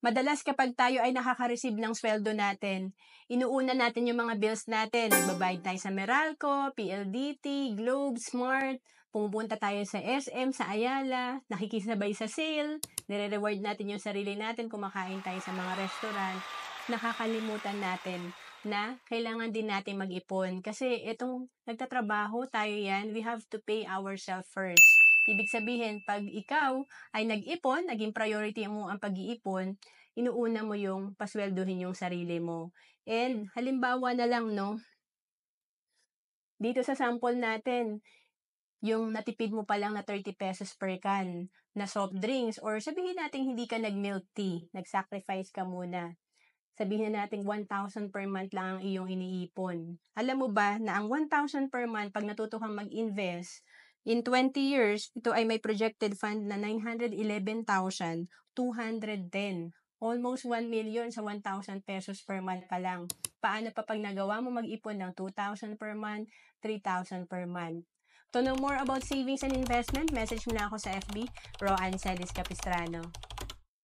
Madalas kapag tayo ay nakaka-receive ng sweldo natin, inuuna natin yung mga bills natin. Nagbabayad tayo sa Meralco, PLDT, Globe, Smart, pumupunta tayo sa SM, sa Ayala, nakikisabay sa sale, nire-reward natin yung sarili natin, kumakain tayo sa mga restaurant. Nakakalimutan natin na kailangan din natin mag-ipon. Kasi itong nagtatrabaho tayo yan, we have to pay ourselves first. Ibig sabihin, pag ikaw ay nag-ipon, naging priority mo ang pag-iipon, inuuna mo yung pasweldohin yung sarili mo. And halimbawa na lang, no, dito sa sample natin, yung natipid mo pa lang na 30 pesos per can na soft drinks or sabihin natin hindi ka nag-milk tea, nag-sacrifice ka muna. Sabihin na natin 1,000 per month lang ang iyong iniipon. Alam mo ba na ang 1,000 per month, pag natuto kang mag-invest, in 20 years, ito ay may projected fund na 911,210. Almost 1 million sa 1,000 pesos per month pa lang. Paano pa pag nagawa mo mag-ipon ng 2,000 per month, 3,000 per month? To know more about savings and investment, message mo na ako sa FB, Roanne Celis Capistrano.